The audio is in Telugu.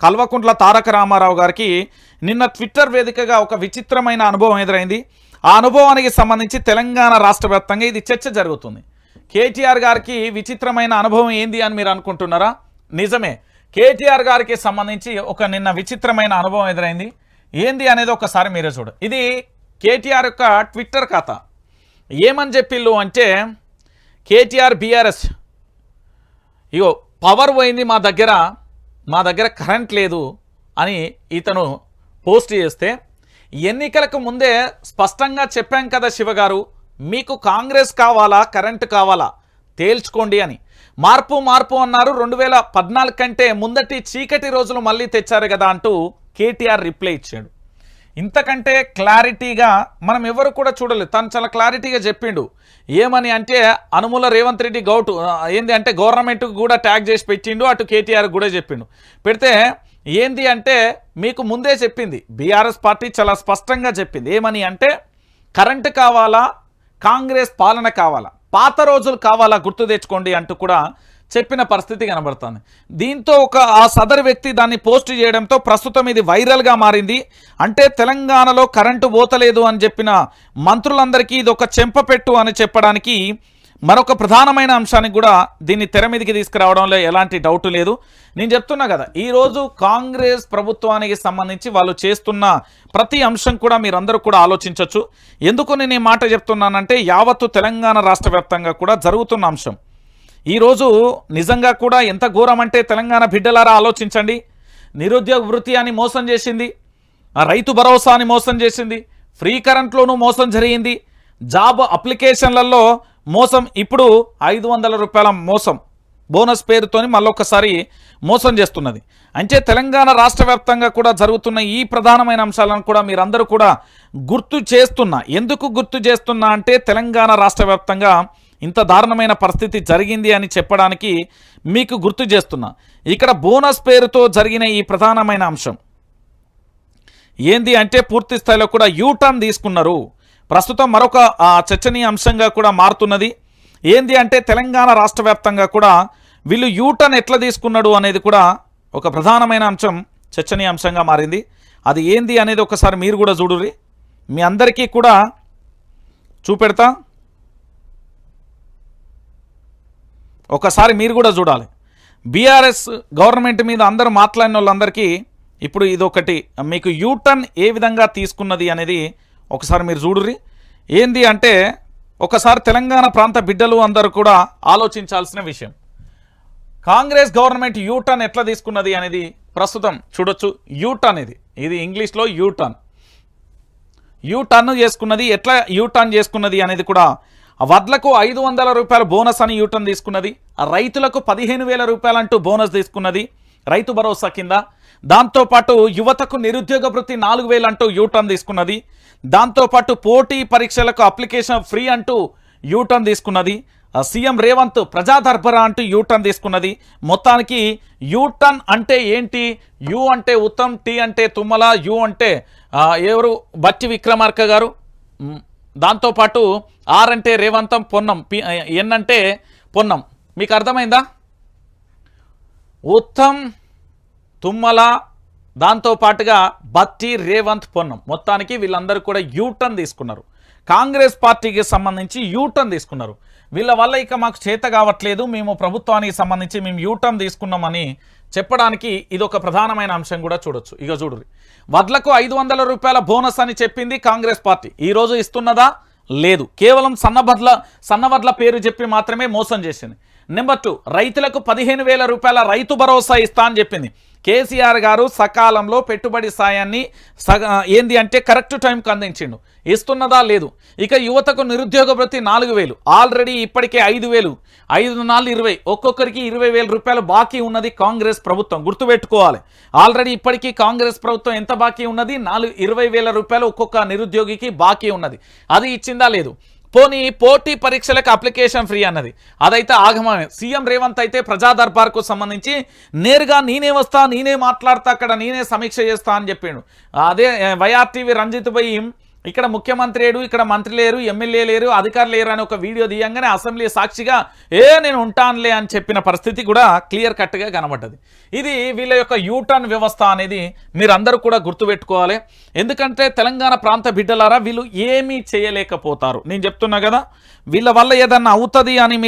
కల్వకుంట్ల తారక రామారావు గారికి నిన్న ట్విట్టర్ వేదికగా ఒక విచిత్రమైన అనుభవం ఎదురైంది. ఆ అనుభవానికి సంబంధించి తెలంగాణ రాష్ట్ర వ్యాప్తంగా ఇది చర్చ జరుగుతుంది. కేటీఆర్ గారికి విచిత్రమైన అనుభవం ఏంది అని మీరు అనుకుంటున్నారా? నిజమే, కేటీఆర్ గారికి సంబంధించి ఒక నిన్న విచిత్రమైన అనుభవం ఎదురైంది. ఏంది అనేది ఒకసారి మీరే చూడ. ఇది కేటీఆర్ యొక్క ట్విట్టర్ ఖాతా. ఏమని చెప్పిల్లు అంటే, కేటీఆర్ బీఆర్ఎస్ ఇగో పవర్ పోయింది, మా దగ్గర కరెంట్ లేదు అని ఇతను పోస్ట్ చేస్తే, ఎన్నికలకు ముందే స్పష్టంగా చెప్పాం కదా శివగారు, మీకు కాంగ్రెస్ కావాలా కరెంటు కావాలా తేల్చుకోండి అని. మార్పు అన్నారు. 2014 కంటే ముందటి చీకటి రోజులు మళ్ళీ తెచ్చారు కదా అంటూ కేటీఆర్ రిప్లై ఇచ్చాడు. ఇంతకంటే క్లారిటీగా మనం ఎవరు కూడా చూడలేదు. తను చాలా క్లారిటీగా చెప్పిండు. ఏమని అంటే, అనుముల రేవంత్ రెడ్డి ఏంది అంటే గవర్నమెంట్కి కూడా ట్యాగ్ చేసి పెట్టిండు, అటు కేటీఆర్ కూడా చెప్పిండు. పెడితే ఏంది అంటే, మీకు ముందే చెప్పింది బీఆర్ఎస్ పార్టీ, చాలా స్పష్టంగా చెప్పింది. ఏమని అంటే, కరెంటు కావాలా కాంగ్రెస్ పాలన కావాలా, పాత రోజులు కావాలా గుర్తు తెచ్చుకోండి అంటూ కూడా చెప్పిన పరిస్థితి కనబడుతుంది. దీంతో ఆ సదరు వ్యక్తి దాన్ని పోస్ట్ చేయడంతో ప్రస్తుతం ఇది వైరల్గా మారింది. అంటే తెలంగాణలో కరెంటు పోతలేదు అని చెప్పిన మంత్రులందరికీ ఇది ఒక చెంపపెట్టు అని చెప్పడానికి మరొక ప్రధానమైన అంశానికి కూడా దీన్ని తెర మీదకి తీసుకురావడంలో ఎలాంటి డౌట్ లేదు. నేను చెప్తున్నా కదా, ఈరోజు కాంగ్రెస్ ప్రభుత్వానికి సంబంధించి వాళ్ళు చేస్తున్న ప్రతి అంశం కూడా మీరందరూ కూడా ఆలోచించవచ్చు. ఎందుకు నేను ఈ మాట చెప్తున్నానంటే, యావత్తు తెలంగాణ రాష్ట్ర వ్యాప్తంగా కూడా జరుగుతున్న అంశం. ఈరోజు నిజంగా కూడా ఎంత ఘోరం అంటే, తెలంగాణ బిడ్డలారా ఆలోచించండి. నిరుద్యోగ వృత్తి అని మోసం చేసింది, రైతు భరోసా అని మోసం చేసింది, ఫ్రీ కరెంట్లోనూ మోసం జరిగింది, జాబ్ అప్లికేషన్లలో మోసం, ఇప్పుడు 500 రూపాయల మోసం బోనస్ పేరుతోని మళ్ళొకసారి మోసం చేస్తున్నది. అంటే తెలంగాణ రాష్ట్ర వ్యాప్తంగా కూడా జరుగుతున్న ఈ ప్రధానమైన అంశాలను కూడా మీరందరూ కూడా గుర్తు చేస్తున్నా. ఎందుకు గుర్తు చేస్తున్నా అంటే, తెలంగాణ రాష్ట్ర వ్యాప్తంగా ఇంత దారుణమైన పరిస్థితి జరిగింది అని చెప్పడానికి మీకు గుర్తు చేస్తున్నా. ఇక్కడ బోనస్ పేరుతో జరిగిన ఈ ప్రధానమైన అంశం ఏంది అంటే, పూర్తి స్థాయిలో కూడా యూటర్న్ తీసుకున్నారు. ప్రస్తుతం మరొక చర్చనీయ అంశంగా కూడా మారుతున్నది. ఏంది అంటే, తెలంగాణ రాష్ట్ర వ్యాప్తంగా కూడా వీళ్ళు యూటర్న్ ఎట్లా తీసుకున్నాడు అనేది కూడా ఒక ప్రధానమైన అంశం, చర్చనీయ అంశంగా మారింది. అది ఏంది అనేది ఒకసారి మీరు కూడా చూడుర్రి, మీ అందరికీ కూడా చూపెడతా. ఒకసారి మీరు కూడా చూడాలి. బీఆర్ఎస్ గవర్నమెంట్ మీద అందరూ మాట్లాడిన వాళ్ళందరికీ ఇప్పుడు ఇదొకటి మీకు యూటర్న్ ఏ విధంగా తీసుకున్నది అనేది ఒకసారి మీరు చూడుర్రి. ఏంది అంటే, ఒకసారి తెలంగాణ ప్రాంత బిడ్డలు అందరూ కూడా ఆలోచించాల్సిన విషయం. కాంగ్రెస్ గవర్నమెంట్ యూటర్న్ ఎట్లా తీసుకున్నది అనేది ప్రస్తుతం చూడొచ్చు. యూటర్న్ ఇది ఇంగ్లీష్లో యూటర్న్ చేసుకున్నది. ఎట్లా యూటర్న్ చేసుకున్నది అనేది కూడా, వడ్లకు 500 రూపాయల బోనస్ అని యూటర్న్ తీసుకున్నది, రైతులకు 15,000 రూపాయలు అంటూ బోనస్ తీసుకున్నది రైతు భరోసా కింద. దాంతోపాటు యువతకు నిరుద్యోగ భృతి 4,000 అంటూ యూటర్న్ తీసుకున్నది. దాంతోపాటు పోటీ పరీక్షలకు అప్లికేషన్ ఫ్రీ అంటూ యూటర్న్ తీసుకున్నది. సీఎం రేవంత్ ప్రజా దర్బారా అంటూ యూటర్న్ తీసుకున్నది. మొత్తానికి యూటర్న్ అంటే ఏంటి? యు అంటే ఉత్తమ్, టీ అంటే తుమ్మల, యు అంటే ఎవరు బట్టి విక్రమార్క గారు, దాంతోపాటు ఆర్ అంటే రేవంతం, పొన్నం, ఎన్ అంటే పొన్నం. మీకు అర్థమైందా? ఉత్తమ్, తుమ్మల, దాంతోపాటుగా బట్టి, రేవంత్, పొన్నం, మొత్తానికి వీళ్ళందరూ కూడా యూటర్న్ తీసుకున్నారు. కాంగ్రెస్ పార్టీకి సంబంధించి యూటర్న్ తీసుకున్నారు. వీళ్ళ వల్ల ఇక మాకు చేత కావట్లేదు, మేము ప్రభుత్వానికి సంబంధించి మేము యూటర్న్ తీసుకున్నామని చెప్పడానికి ఇదొక ప్రధానమైన అంశం కూడా చూడొచ్చు. ఇక చూడు, వడ్లకు 500 రూపాయల బోనస్ అని చెప్పింది కాంగ్రెస్ పార్టీ. ఈరోజు ఇస్తున్నదా? లేదు. కేవలం సన్నవడ్ల పేరు చెప్పి మాత్రమే మోసం చేసింది. నెంబర్ 2, రైతులకు 15,000 రూపాయల రైతు భరోసా ఇస్తా అని చెప్పింది. కేసీఆర్ గారు సకాలంలో పెట్టుబడి సాయాన్ని ఏంది అంటే కరెక్ట్ టైంకి అందించిండు. ఇస్తున్నదా? లేదు. ఇక యువతకు నిరుద్యోగ భృతి 4,000, ఆల్రెడీ ఇప్పటికే 5,000, 5 4 20, ఒక్కొక్కరికి 20,000 రూపాయలు బాకీ ఉన్నది కాంగ్రెస్ ప్రభుత్వం. గుర్తుపెట్టుకోవాలి, ఆల్రెడీ ఇప్పటికీ కాంగ్రెస్ ప్రభుత్వం ఎంత బాకీ ఉన్నది? 20,000 రూపాయలు ఒక్కొక్క నిరుద్యోగికి బాకీ ఉన్నది. అది ఇచ్చిందా? లేదు. పోనీ పోటీ పరీక్షలకు అప్లికేషన్ ఫ్రీ అన్నది, అదైతే ఆగమమే. సీఎం రేవంత్ అయితే ప్రజా దర్బార్కు సంబంధించి నేరుగా నేనే వస్తా, నేనే మాట్లాడతా, అక్కడ నేనే సమీక్ష చేస్తా అని చెప్పిండు. అదే వైఆర్టీవీ రంజిత్ భాయ్ ఇక్కడ ముఖ్యమంత్రి లేడు, ఇక్కడ మంత్రి లేరు, ఎమ్మెల్యే లేరు, అధికారులు లేరు అని ఒక వీడియో తీయంగానే అసెంబ్లీ సాక్షిగా నేను ఉంటానులే అని చెప్పిన పరిస్థితి కూడా క్లియర్ కట్గా కనబడ్డది. ఇది వీళ్ళ యొక్క యూటర్న్ వ్యవస్థ అనేది మీరందరూ కూడా గుర్తుపెట్టుకోవాలి. ఎందుకంటే తెలంగాణ ప్రాంత బిడ్డలారా వీళ్ళు ఏమీ చేయలేకపోతారు. నేను చెప్తున్నా కదా, వీళ్ళ వల్ల ఏదన్నా అవుతుంది అని